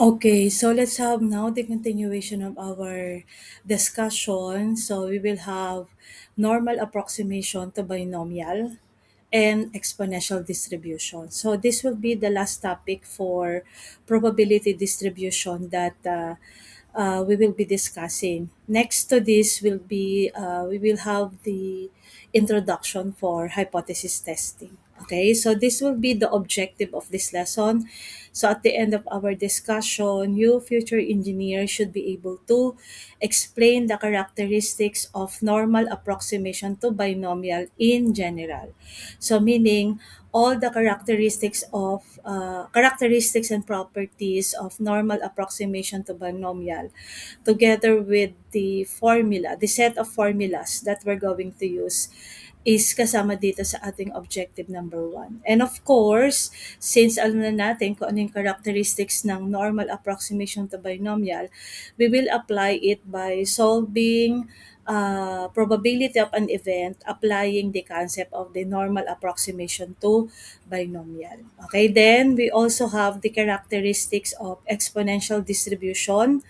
Okay, so let's have now the continuation of our discussion. So we will have normal approximation to binomial and exponential distribution. So this will be the last topic for probability distribution that we will be discussing. Next to this will be we will have the introduction for hypothesis testing. Okay, so this will be the objective of this lesson. So at the end of our discussion, you future engineers should be able to explain the characteristics of normal approximation to binomial in general. So meaning all the characteristics and properties of normal approximation to binomial together with the formula, the set of formulas that we're going to use is kasama dito sa ating objective number 1. And of course, since alam na natin kung ano yung characteristics ng normal approximation to binomial, we will apply it by solving probability of an event, applying the concept of the normal approximation to binomial. Okay, then we also have the characteristics of exponential distribution.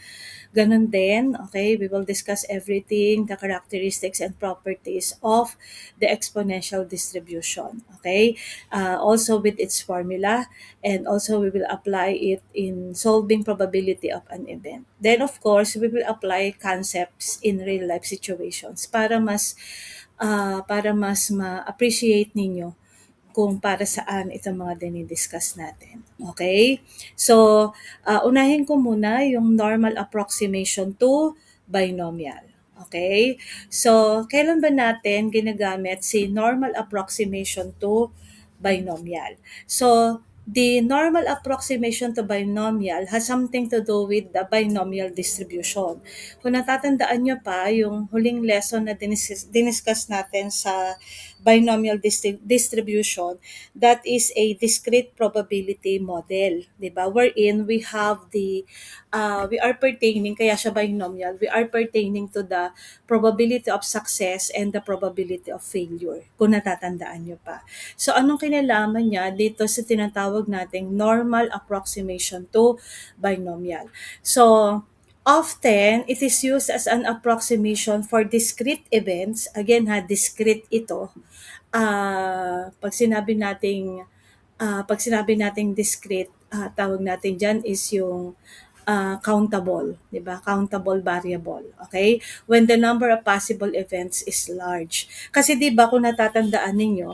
Ganun din, okay, we will discuss everything, the characteristics and properties of the exponential distribution, okay? Also with its formula, and also we will apply it in solving probability of an event. Then of course, we will apply concepts in real life situations para mas ma-appreciate ninyo kung para saan itong mga dinidiscuss natin. Okay? So, unahin ko muna yung normal approximation to binomial. Okay? So, kailan ba natin ginagamit si normal approximation to binomial? So, the normal approximation to binomial has something to do with the binomial distribution. Kung natatandaan nyo pa, yung huling lesson na diniscuss natin sa binomial distribution, that is a discrete probability model, 'di ba? Wherein we have we are pertaining, kaya siya binomial, we are pertaining to the probability of success and the probability of failure, kung natatandaan nyo pa. So, anong kinalaman niya dito sa tinatawag nating normal approximation to binomial? So, often, it is used as an approximation for discrete events. Again discrete ito. Pag sinabi nating discrete, tawag natin diyan is yung countable, 'di ba? Countable variable, okay? When the number of possible events is large. Kasi 'di ba kung natatandaan ninyo,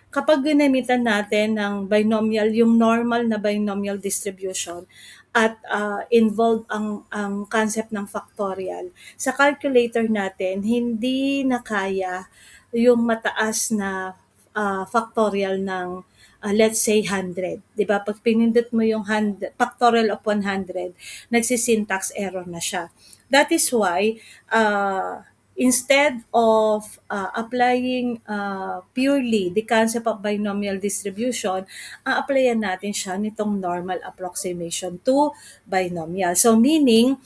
kapag ginamitan natin ng binomial, yung normal na binomial distribution at involved ang concept ng factorial, sa calculator natin hindi na kaya yung mataas na factorial ng let's say 100. 'Di ba? Pag pinindot mo yung factorial of 100, nagsi-syntax error na siya. That is why instead of applying purely the concept of binomial distribution, applyan natin siya nitong normal approximation to binomial. So meaning,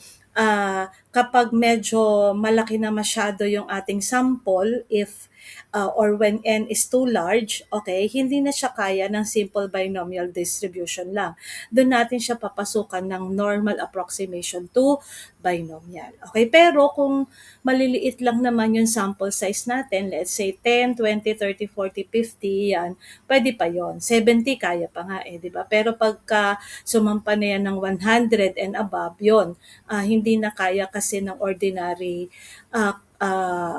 kapag medyo malaki na masyado yung ating sample, if or when n is too large, okay, hindi na siya kaya ng simple binomial distribution lang. Doon natin siya papasukan ng normal approximation to binomial. Okay, pero kung maliliit lang naman yung sample size natin, let's say 10, 20, 30, 40, 50, yan, pwede pa yon. 70 kaya pa nga di ba? Pero pagka sumampa na yan ng 100 and above, yon, hindi na kaya kasi ng ordinary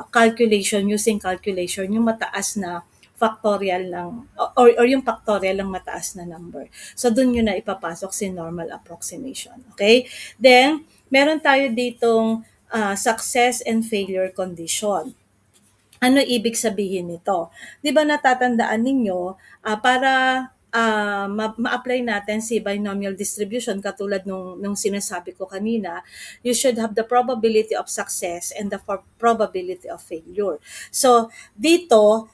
calculation, using calculation, yung mataas na factorial lang, or yung factorial lang mataas na number. So, dun yun na ipapasok si normal approximation. Okay? Then, meron tayo ditong success and failure condition. Ano ibig sabihin nito? 'Di ba natatandaan ninyo, para ma-apply natin si binomial distribution katulad nung sinasabi ko kanina, you should have the probability of success and the probability of failure. So, dito,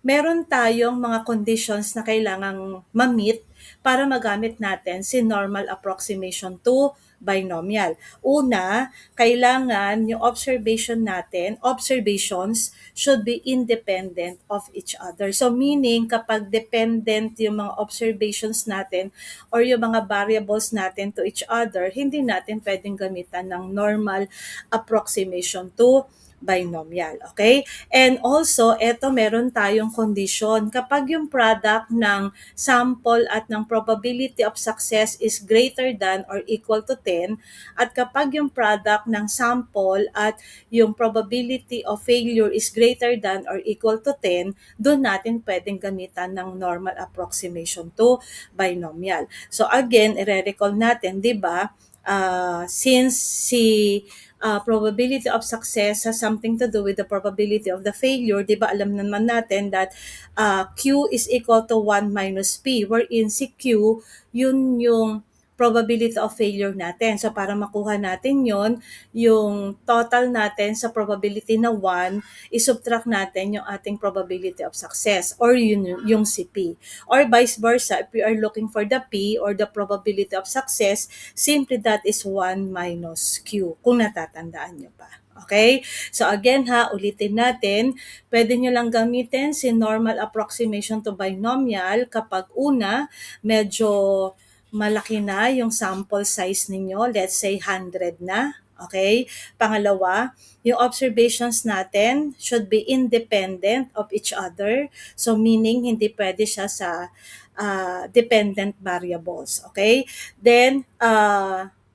meron tayong mga conditions na kailangang ma-meet para magamit natin si normal approximation to binomial. Una, kailangan yung observations should be independent of each other. So meaning, kapag dependent yung mga observations natin or yung mga variables natin to each other, hindi natin pwedeng gamitan ng normal approximation to binomial. Okay? And also, eto meron tayong condition. Kapag yung product ng sample at ng probability of success is greater than or equal to 10, at kapag yung product ng sample at yung probability of failure is greater than or equal to 10, doon natin pwedeng gamitan ng normal approximation to binomial. So again, i-recall natin, di ba, since si probability of success has something to do with the probability of the failure, di ba alam naman natin that Q is equal to 1 minus P, wherein si Q, yun yung probability of failure natin. So para makuha natin yon, yung total natin sa probability na 1, isubtract natin yung ating probability of success or yung si P. Or vice versa, if we are looking for the P or the probability of success, simply that is 1 minus Q, kung natatandaan nyo pa. Okay? So again ulitin natin, pwede nyo lang gamitin si normal approximation to binomial kapag una, medyo malaki na yung sample size ninyo, let's say 100 na. Okay? Pangalawa, yung observations natin should be independent of each other. So meaning, hindi pwede siya sa dependent variables. Okay? Then,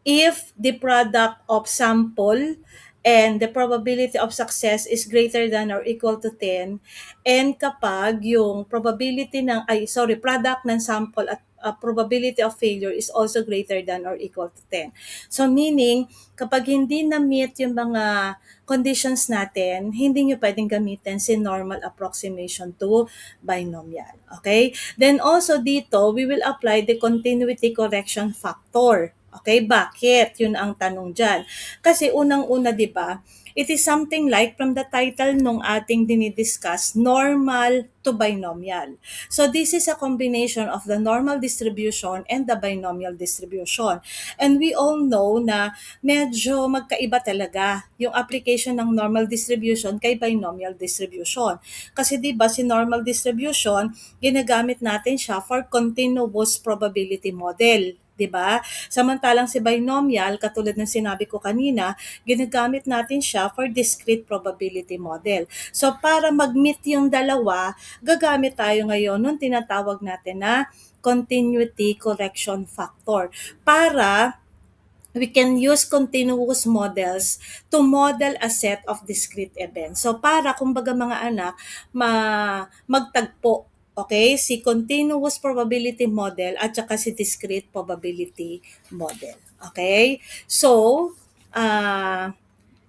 if the product of sample and the probability of success is greater than or equal to 10, and kapag yung product ng sample at probability of failure is also greater than or equal to 10. So meaning, kapag hindi na-meet yung mga conditions natin, hindi nyo pwedeng gamitin si normal approximation to binomial. Okay? Then also dito, we will apply the continuity correction factor. Okay, bakit? Yun ang tanong dyan. Kasi unang-una, di ba, it is something like from the title nung ating dinidiscuss, normal to binomial. So this is a combination of the normal distribution and the binomial distribution. And we all know na medyo magkaiba talaga yung application ng normal distribution kay binomial distribution. Kasi di ba si normal distribution, ginagamit natin siya for continuous probability model. 'Di ba? Samantalang si binomial, katulad ng sinabi ko kanina, ginagamit natin siya for discrete probability model. So para mag-meet yung dalawa, gagamit tayo ngayon nung tinatawag natin na continuity correction factor para we can use continuous models to model a set of discrete events. So para kumbaga mga anak, magtagpo, okay, si continuous probability model at saka si discrete probability model. Okay? So,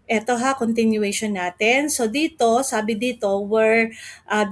eto continuation natin. So dito, sabi dito, where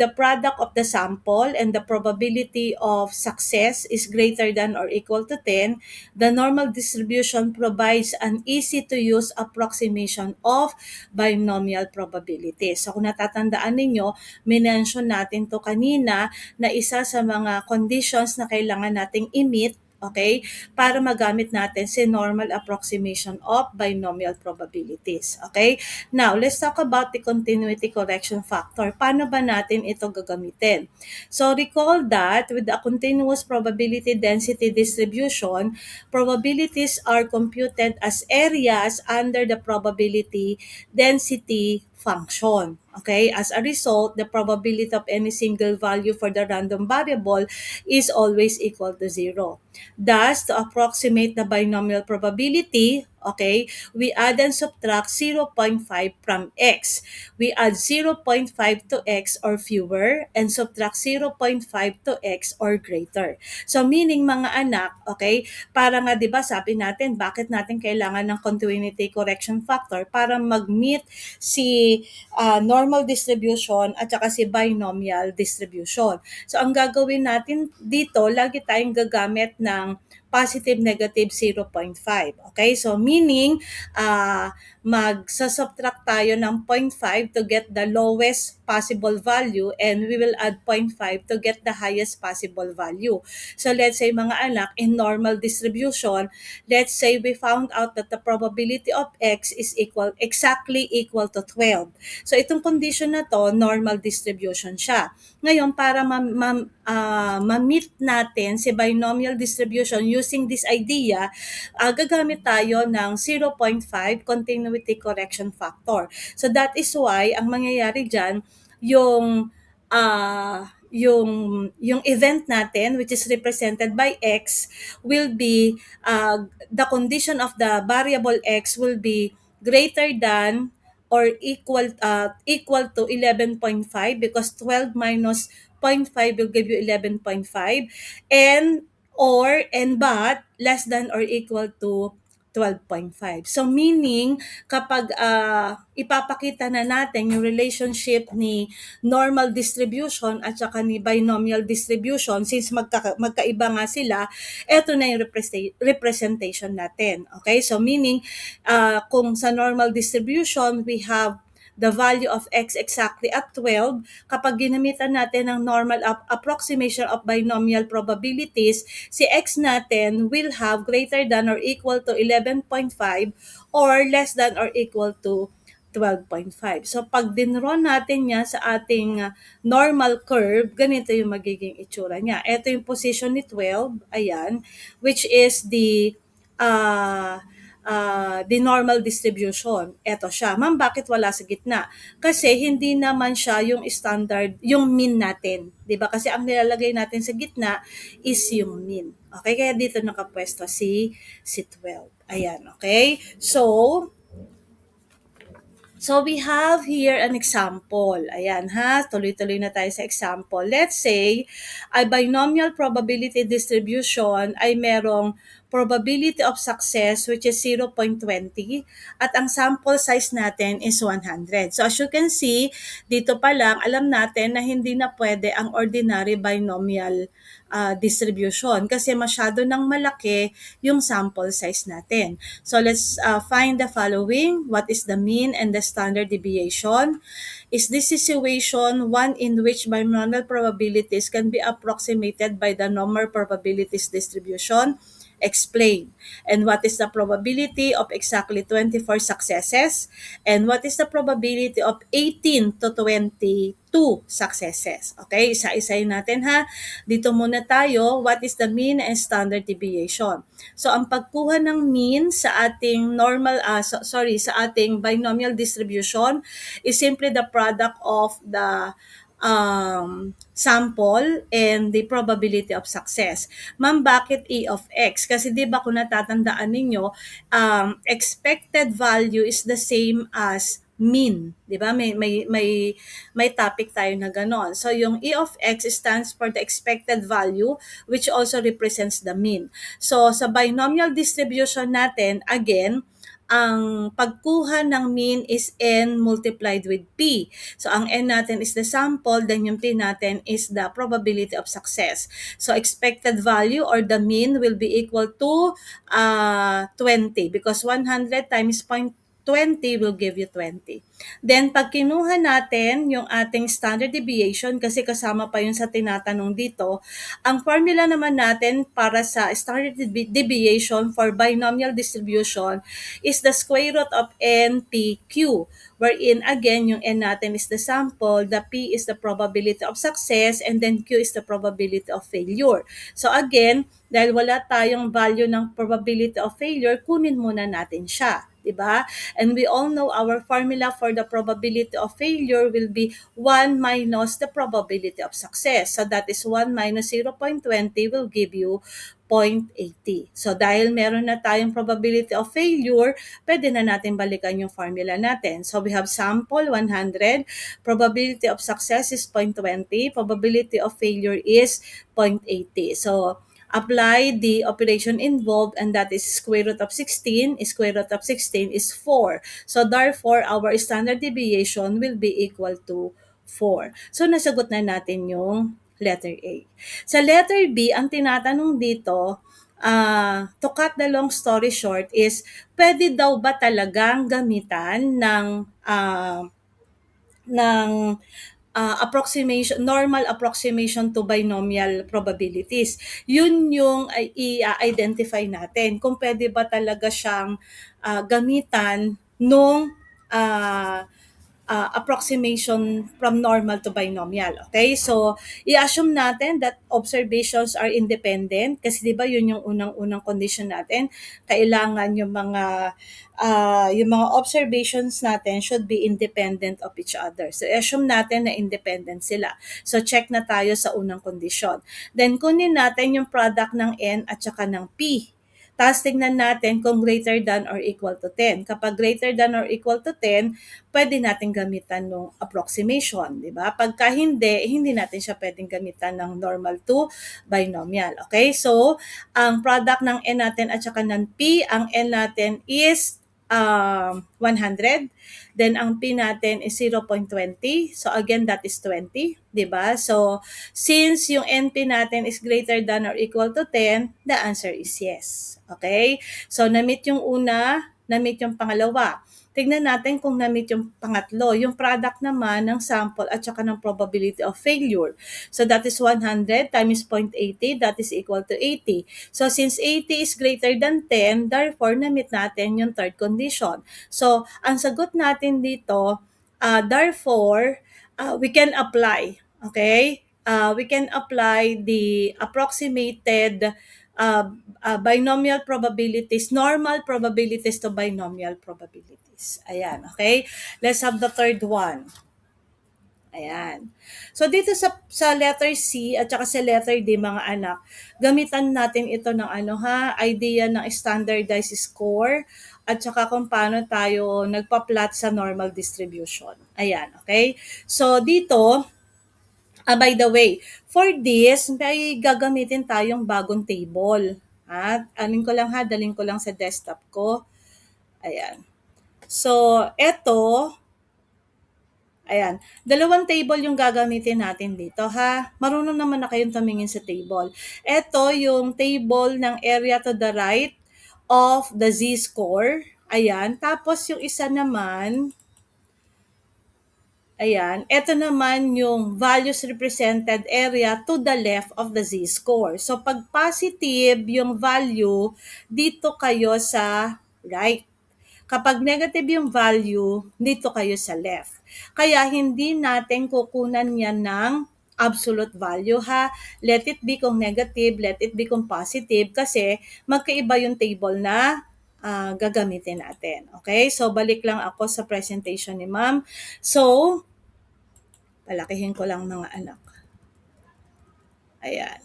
the product of the sample and the probability of success is greater than or equal to 10, the normal distribution provides an easy-to-use approximation of binomial probability. So kung natatandaan ninyo, minention natin to kanina na isa sa mga conditions na kailangan nating i-meet, okay, para magamit natin si normal approximation of binomial probabilities. Okay? Now, let's talk about the continuity correction factor. Paano ba natin ito gagamitin? So, recall that with a continuous probability density distribution, probabilities are computed as areas under the probability density function. Okay? As a result, the probability of any single value for the random variable is always equal to 0. Thus, to approximate the binomial probability, okay, we add and subtract 0.5 from x. We add 0.5 to x or fewer and subtract 0.5 to x or greater. So meaning mga anak, okay, para nga 'di ba sabi natin bakit natin kailangan ng continuity correction factor para mag-meet si normal distribution at saka si binomial distribution. So ang gagawin natin dito, lagi tayong gagamit ng positive, negative 0.5. Okay? So meaning, magsasubtract tayo ng 0.5 to get the lowest possible value and we will add 0.5 to get the highest possible value. So let's say mga anak, in normal distribution, let's say we found out that the probability of x is exactly equal to 12. So itong condition na to, normal distribution siya. Ngayon, para ma-meet natin si binomial distribution using this idea, gagamit tayo ng 0.5 continuity correction factor. So that is why ang mangyayari dyan, yung yung event natin which is represented by x will be the condition of the variable x will be greater than or equal to 11.5 because 12 minus 0.5 will give you 11.5 and but less than or equal to 12.5. So meaning kapag ipapakita na natin yung relationship ni normal distribution at saka ni binomial distribution since magkaiba nga sila, eto na yung representation natin. Okay? So meaning kung sa normal distribution we have the value of x exactly at 12, kapag ginamitan natin ng normal approximation of binomial probabilities, si x natin will have greater than or equal to 11.5 or less than or equal to 12.5. So pag dinraw natin niya sa ating normal curve, ganito yung magiging itsura niya. Ito yung position ni 12, ayan, which is the normal distribution. Ito siya. Ma'am, bakit wala sa gitna? Kasi hindi naman siya yung standard, yung mean natin. 'Di ba? Kasi ang nilalagay natin sa gitna is yung mean. Okay? Kaya dito nakapwesto si 12. Ayan, okay? So we have here an example. Ayan ha, tuloy-tuloy na tayo sa example. Let's say, a binomial probability distribution ay merong probability of success which is 0.20 at ang sample size natin is 100. So as you can see, dito pa lang alam natin na hindi na pwede ang ordinary binomial distribution kasi masyado nang malaki yung sample size natin. So let's find the following. What is the mean and the standard deviation? Is this situation one in which binomial probabilities can be approximated by the normal probabilities distribution? Explain. And what is the probability of exactly 24 successes? And what is the probability of 18 to 22 successes? Okay, isa-isayin natin ha. Dito muna tayo, what is the mean and standard deviation? So ang pagkuha ng mean sa ating sa ating binomial distribution is simply the product of the sample and the probability of success. Ma'am, bakit E of X? Kasi di ba kung natatandaan ninyo, expected value is the same as mean, 'di ba? May topic tayo na ganon. So yung E of X stands for the expected value which also represents the mean. So sa binomial distribution natin, again, ang pagkuha ng mean is n multiplied with p. So ang n natin is the sample, then yung p natin is the probability of success. So expected value or the mean will be equal to 20 because 100 times 0.20 will give you 20. Then pag kinuha natin yung ating standard deviation kasi kasama pa yun sa tinatanong dito, ang formula naman natin para sa standard deviation for binomial distribution is the square root of NPQ, wherein again yung n natin is the sample, the p is the probability of success, and then q is the probability of failure. So again, dahil wala tayong value ng probability of failure, kunin muna natin siya. Diba? And we all know our formula for the probability of failure will be 1 minus the probability of success. So that is 1 minus 0.20 will give you 0.80. So dahil meron na tayong probability of failure, pwede na natin balikan yung formula natin. So we have sample 100, probability of success is 0.20, probability of failure is 0.80. So apply the operation involved and that is square root of 16. Square root of 16 is 4. So therefore, our standard deviation will be equal to 4. So nasagot na natin yung letter A. Sa letter B, ang tinatanong dito, to cut the long story short is, pwede daw ba talagang gamitan ng approximation, normal approximation to binomial probabilities. Yun yung i-identify natin kung pwede ba talaga siyang gamitan nung uh, approximation from normal to binomial. Okay? So, i-assume natin that observations are independent kasi 'di ba yun yung unang-unang condition natin. Kailangan yung mga observations natin should be independent of each other. So, assume natin na independent sila. So, check na tayo sa unang condition. Then, kunin natin yung product ng n at saka ng p. Tapos tignan natin kung greater than or equal to 10. Kapag greater than or equal to 10, pwede natin gamitan ng approximation, di ba? Pagka hindi natin siya pwedeng gamitan ng normal to binomial. Okay? So, ang product ng n natin at saka ng p, ang n natin is 100. Then, ang p natin is 0.20. So, again, that is 20. Diba? So, since yung NP natin is greater than or equal to 10, the answer is yes. Okay? So, na-meet yung una, na-meet yung pangalawa. Tignan natin kung na-meet yung pangatlo. Yung product naman ng sample at saka ng probability of failure. So, that is 100 times 0.80. That is equal to 80. So, since 80 is greater than 10, therefore, na-meet natin yung third condition. So, ang sagot natin dito, therefore, we can apply. Okay? We can apply the approximated binomial probabilities, normal probabilities to binomial probabilities. Ayan, okay? Let's have the third one. Ayan. So dito sa letter C at saka sa letter D, mga anak, gamitan natin ito ng idea ng standardized score at saka kung paano tayo nagpa-plot sa normal distribution. Ayan, okay? So dito, by the way, for this, may gagamitin tayong bagong table. Dalhin ko lang sa desktop ko. Ayan. So, ayan, dalawang table yung gagamitin natin dito ha. Marunong naman na kayong tumingin sa table. Ito yung table ng area to the right of the z-score. Ayan, tapos yung isa naman, ayan, ito naman yung values represented area to the left of the z-score. So, pag positive yung value, dito kayo sa right. Kapag negative yung value, dito kayo sa left. Kaya hindi natin kukunan yan ng absolute value ha. Let it be kung negative, let it be kung positive kasi magkaiba yung table na gagamitin natin. Okay? So, balik lang ako sa presentation ni ma'am. So, palakihin ko lang mga anak. Ayan.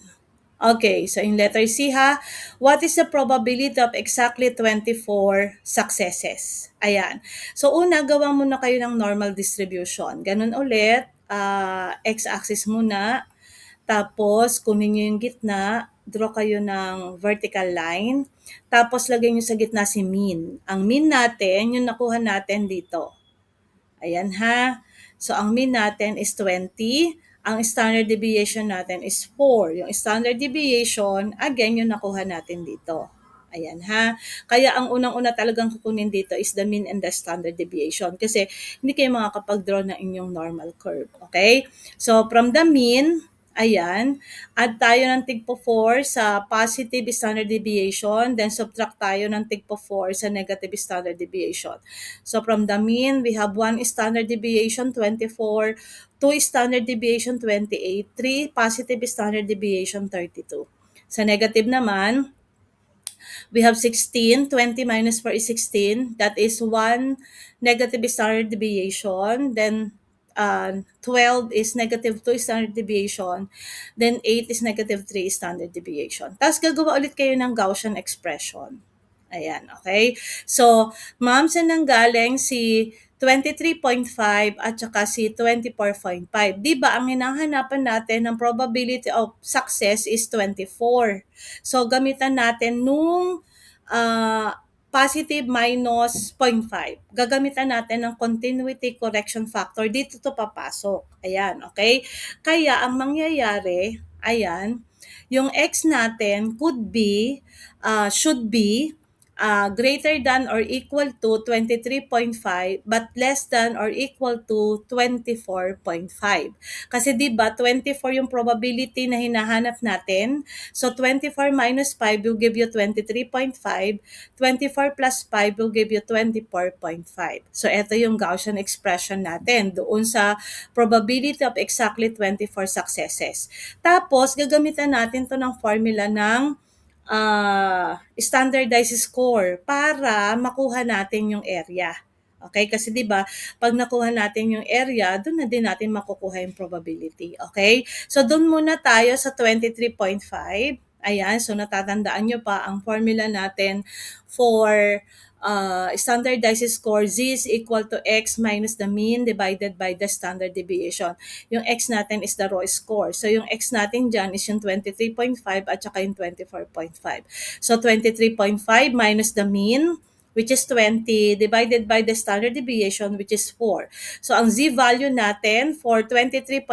Okay, so in letter C ha, what is the probability of exactly 24 successes? Ayan. So una, gawa muna kayo ng normal distribution. Ganun ulit, x-axis muna. Tapos, kunin nyo yung gitna, draw kayo ng vertical line. Tapos, lagay nyo sa gitna si mean. Ang mean natin, yung nakuha natin dito. Ayan ha. So, ang mean natin is 20. Ang standard deviation natin is 4. Yung standard deviation, again, yung nakuha natin dito. Ayan ha. Kaya ang unang-una talagang kukunin dito is the mean and the standard deviation kasi hindi kayo makakapag-draw ng inyong normal curve. Okay? So, from the mean, ayan, add tayo ng tigpo 4 sa positive standard deviation, then subtract tayo ng tigpo 4 sa negative standard deviation. So from the mean, we have 1 standard deviation, 24, 2 standard deviation, 28, 3 positive standard deviation, 32. Sa negative naman, we have 16, 20 minus 4 is 16. That is 1 negative standard deviation. Then 12 is negative 2 standard deviation. Then 8 is negative 3 standard deviation. Tapos gagawa ulit kayo ng Gaussian expression. Ayan, okay? So, ma'am, saan nanggaling si 23.5 at saka si 24.5? Di ba ang hinahanapan natin ng probability of success is 24. So, gamitan natin nung positive minus 0.5. Gagamitan natin ng continuity correction factor. Dito to papasok. Ayan, okay? Kaya ang mangyayari, ayan, yung x natin should be greater than or equal to 23.5 but less than or equal to 24.5. Kasi 'di ba 24 yung probability na hinahanap natin. So 24 minus 5 will give you 23.5. 24 plus 5 will give you 24.5. So ito yung Gaussian expression natin doon sa probability of exactly 24 successes. Tapos gagamitan natin to ng formula ng standardized score para makuha natin yung area. Okay? Kasi 'di ba, pag nakuha natin yung area, doon na din natin makukuha yung probability. Okay? So doon muna tayo sa 23.5. Ayan, so natatandaan nyo pa ang formula natin for standardized score. Z is equal to x minus the mean divided by the standard deviation. Yung x natin is the raw score. So yung x natin dyan is yung 23.5 at saka yung 24.5. So 23.5 minus the mean, which is 20, divided by the standard deviation, which is 4. So ang z value natin for 23.5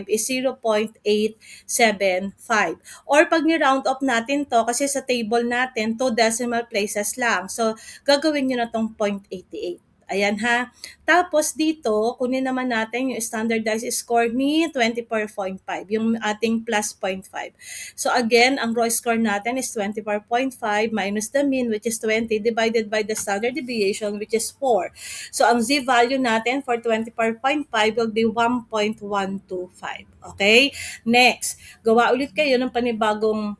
is 0.875. Or pag ni-round up natin to, kasi sa table natin, 2 decimal places lang. So gagawin nyo na tong 0.88. Ayan ha. Tapos dito, kunin naman natin yung standardized score ni 24.5, yung ating plus 0.5. So again, ang raw score natin is 24.5 minus the mean, which is 20, divided by the standard deviation, which is 4. So ang z value natin for 24.5 will be 1.125. Okay? Next, gawa ulit kayo ng panibagong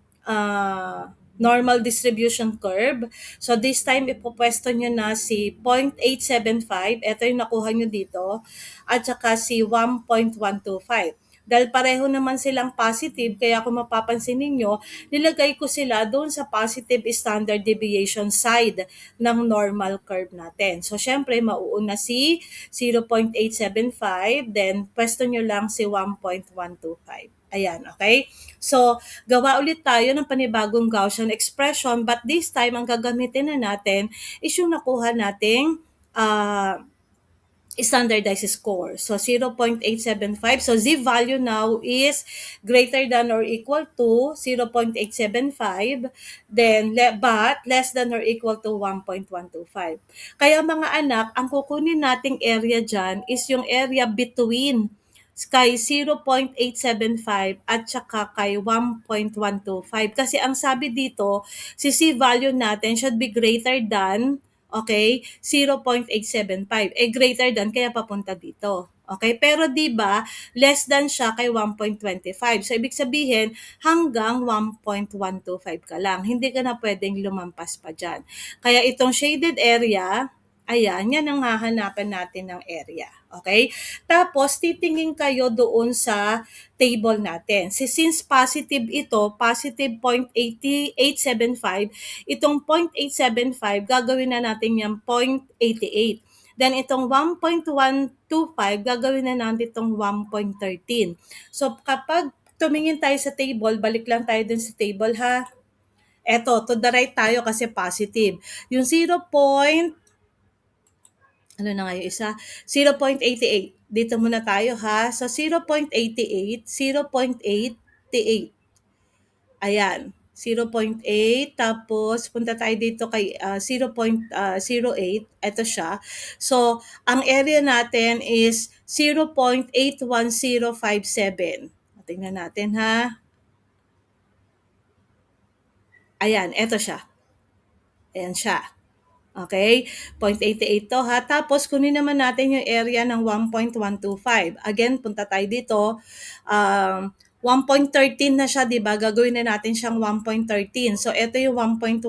normal distribution curve. So this time, ipopwesto nyo na si 0.875, ito yung nakuha nyo dito, at saka si 1.125. Dahil pareho naman silang positive, kaya kung mapapansin ninyo, nilagay ko sila doon sa positive standard deviation side ng normal curve natin. So, syempre, mauuna si 0.875, then pwesto nyo lang si 1.125. Ayan, okay? So, gawa ulit tayo ng panibagong Gaussian expression, but this time, ang gagamitin na natin is yung nakuha nating standardized score. So 0.875. So z value now is greater than or equal to 0.875, then but less than or equal to 1.125. Kaya mga anak, ang kukunin nating area dyan is yung area between kay 0.875 at saka kay 1.125. Kasi ang sabi dito, si C value natin should be greater than, okay, 0.875. Greater than, kaya papunta dito. Okay, pero 'di ba, less than siya kay 1.25. So ibig sabihin hanggang 1.125 ka lang. Hindi ka na pwedeng lumampas pa diyan. Kaya itong shaded area, ayan, yan ang hahanapan natin ng area. Okay? Tapos, titingin kayo doon sa table natin. Since positive ito, positive 0.875, itong 0.875, gagawin na natin yung 0.88. Then, itong 1.125, gagawin na natin itong 1.13. So, kapag tumingin tayo sa table, balik lang tayo dun sa table ha. Eto, to the right tayo kasi positive. Yung 0. Ano na nga yung isa? 0.88. Dito muna tayo ha. So 0.88, 0.88. Ayan. 0.8, tapos punta tayo dito kay 0.08. Ito siya. So, ang area natin is 0.81057. Tingnan natin ha. Ayan, ito siya. Ayan siya. Okay? 0.88 to ha. Tapos, kunin naman natin yung area ng 1.125. Again, punta tayo dito. 1.13 na siya, di ba? Gagawin na natin siyang 1.13. So, ito yung 1.1.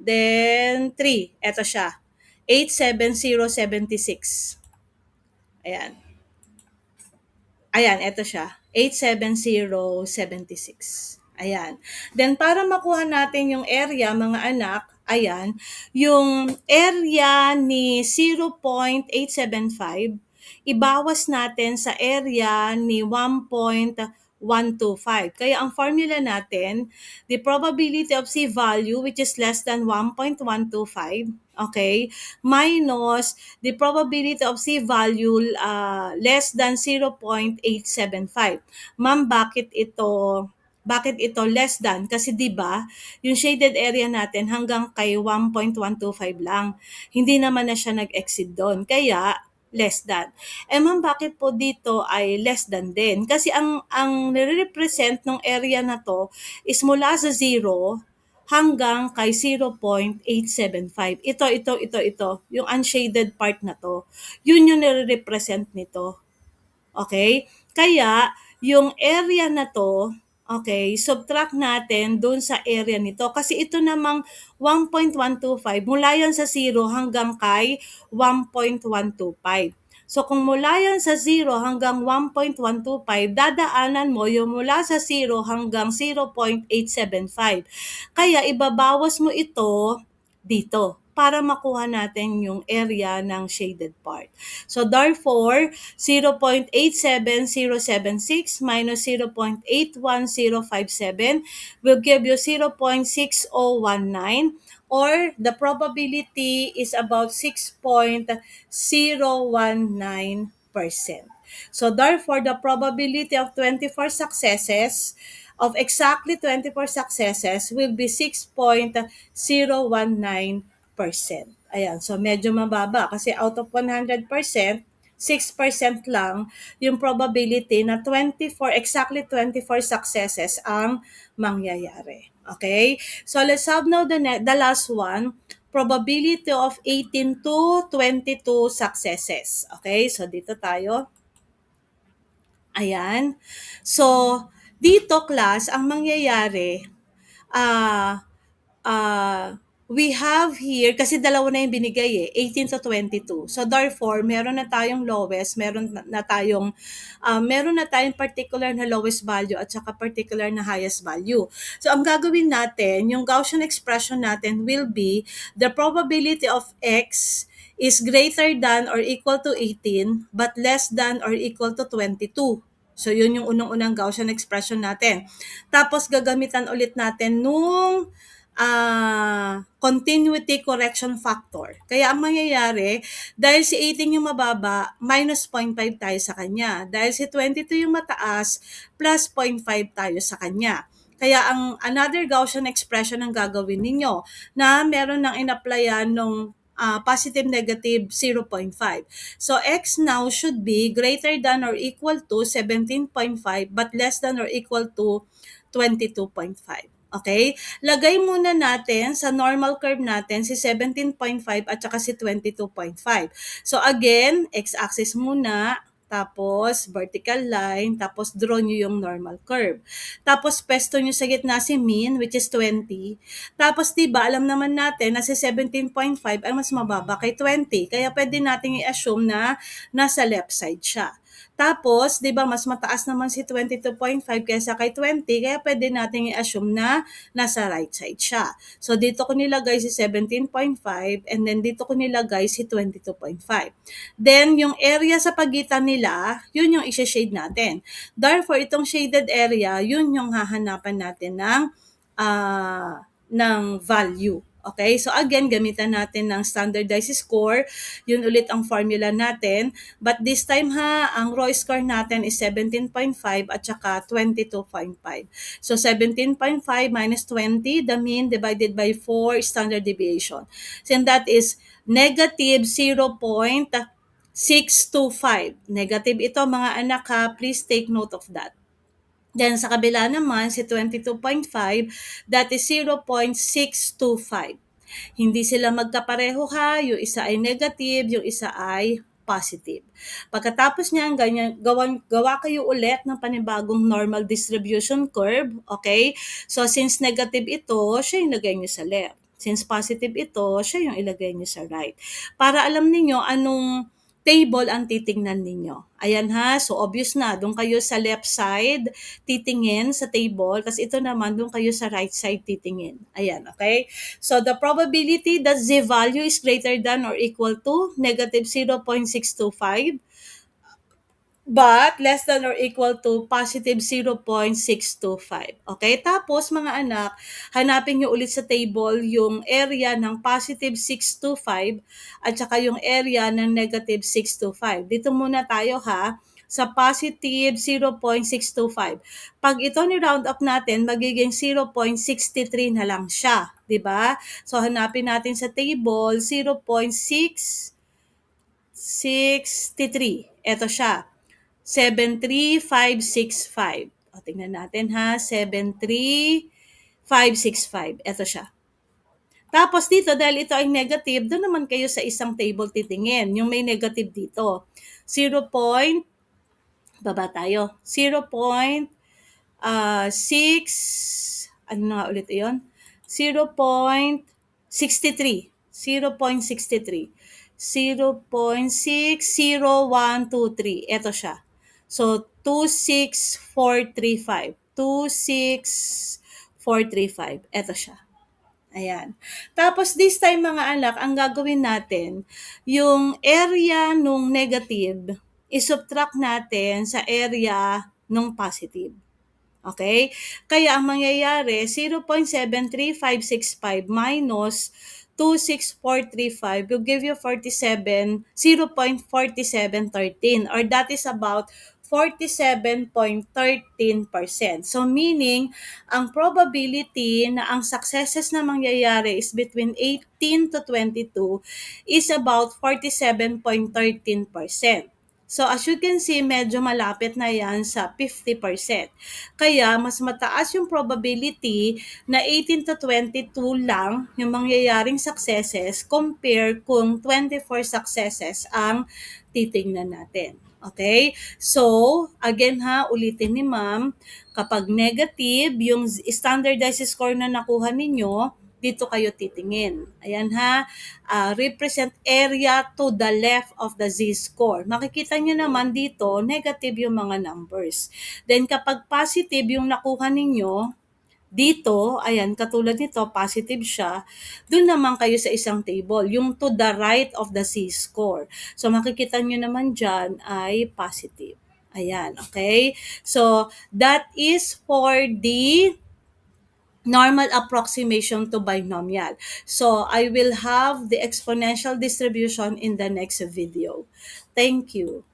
Then, 3. Ito siya. 87076. Ayan. Ayan, ito siya. 87076. Ayan. Then, para makuha natin yung area, mga anak, ayan, yung area ni 0.875, ibawas natin sa area ni 1.125. Kaya ang formula natin, the probability of C value which is less than 1.125, okay, minus the probability of C value less than 0.875. Ma'am, bakit ito less than? Kasi 'di ba, yung shaded area natin hanggang kay 1.125 lang. Hindi naman na siya nag-exceed doon. Kaya less than. Eh ma'am, bakit po dito ay less than din? Kasi ang nire-represent ng area na to is mula sa 0 hanggang kay 0.875. Ito. Yung unshaded part na to. Yun yung nire-represent nito. Okay? Kaya, yung area na to, okay, subtract natin dun sa area nito. Kasi ito namang 1.125, mula yan sa 0 hanggang kay 1.125. So kung mula yan sa 0 hanggang 1.125, dadaanan mo yung mula sa 0 hanggang 0.875. Kaya ibabawas mo ito dito para makuha natin yung area ng shaded part. So therefore, 0.87076 minus 0.81057 will give you 0.6019, or the probability is about 6.019%. So therefore, the probability of 24 successes of exactly 24 successes will be 6.019%. Ayan, so medyo mababa kasi out of 100%, 6% lang yung probability na 24, exactly 24 successes ang mangyayari. Okay? So let's have now the last one, probability of 18 to 22 successes. Okay? So dito tayo. Ayan. So, dito class, ang mangyayari, ah, we have here, kasi dalawa na yung binigay 18 to 22. So therefore, meron na tayong lowest, meron na tayong particular na lowest value at saka particular na highest value. So ang gagawin natin, yung Gaussian expression natin will be the probability of x is greater than or equal to 18 but less than or equal to 22. So, yun yung unang-unang Gaussian expression natin. Tapos, gagamitan ulit natin nung continuity correction factor. Kaya ang mangyayari, dahil si 18 yung mababa, minus 0.5 tayo sa kanya. Dahil si 22 yung mataas, plus 0.5 tayo sa kanya. Kaya ang another Gaussian expression ang gagawin ninyo na meron nang in-applyan nung positive negative 0.5. So x now should be greater than or equal to 17.5 but less than or equal to 22.5. Okay? Lagay muna natin sa normal curve natin si 17.5 at saka si 22.5. So again, x-axis muna, tapos vertical line, tapos draw nyo yung normal curve. Tapos pesto nyo sa gitna si mean, which is 20. Tapos diba, alam naman natin na si 17.5 ay mas mababa kay 20. Kaya pwede natin i-assume na nasa left side siya. Tapos, di ba, mas mataas naman si 22.5 kaysa kay 20, kaya pwede natin i-assume na nasa right side siya. So, dito ko nilagay si 17.5 and then dito ko nilagay si 22.5. Then, yung area sa pagitan nila, yun yung i-shade natin. Therefore, itong shaded area, yun yung hahanapan natin ng value. Okay? So again, gamitan natin ng standardized score. Yun ulit ang formula natin. But this time ang raw score natin is 17.5 at saka 22.5. So 17.5 minus 20, the mean divided by 4 standard deviation. So that is negative 0.625. Negative ito mga anak ha. Please take note of that. Then sa kabila naman, si 22.5, that is 0.625. Hindi sila magkapareho ha, yung isa ay negative, yung isa ay positive. Pagkatapos niyan, gawa kayo ulit ng panibagong normal distribution curve, okay? So since negative ito, siya yung ilagay nyo sa left. Since positive ito, siya yung ilagay nyo sa right. Para alam niyo anong table ang titingnan ninyo. Ayan ha, so obvious na, doon kayo sa left side titingin sa table, kasi ito naman doon kayo sa right side titingin. Ayan, okay? So the probability that z value is greater than or equal to negative 0.625, but less than or equal to positive 0.625. Okay? Tapos, mga anak, hanapin nyo ulit sa table yung area ng positive 625 at saka yung area ng negative 625. Dito muna tayo ha, sa positive 0.625. Pag ito ni-round up natin, magiging 0.63 na lang siya. 'Di ba? So, hanapin natin sa table, 0.663. Ito siya. 73565. O, tingnan natin ha. 73565. Ito siya. Tapos dito, dahil ito ay negative, doon naman kayo sa isang table titingin. Yung may negative dito. 0. Baba tayo. 0.6, ano na ulit yun? 0.63. 0.63. 0.60123. Ito siya. So, 26435. 26435. Ito siya. Ayan. Tapos this time mga anak, ang gagawin natin, yung area nung negative, isubtract natin sa area nung positive. Okay? Kaya ang mangyayari, 0.73565 minus 26435 will give you 0.4713, or that is about 47.13%. So meaning, ang probability na ang successes na mangyayari is between 18 to 22 is about 47.13%. So as you can see, medyo malapit na yan sa 50%. Kaya mas mataas yung probability na 18 to 22 lang yung mangyayaring successes compare kung 24 successes ang titingnan natin. Okay? So, again ha, ulitin ni ma'am, kapag negative, yung standardized score na nakuha ninyo, dito kayo titingin. Ayan ha, represent area to the left of the z-score. Makikita nyo naman dito, negative yung mga numbers. Then kapag positive yung nakuha ninyo, dito, ayan, katulad nito, positive siya, dun naman kayo sa isang table, yung to the right of the z-score. So makikita nyo naman dyan ay positive. Ayan, okay? So, that is for the normal approximation to binomial. So, I will have the exponential distribution in the next video. Thank you.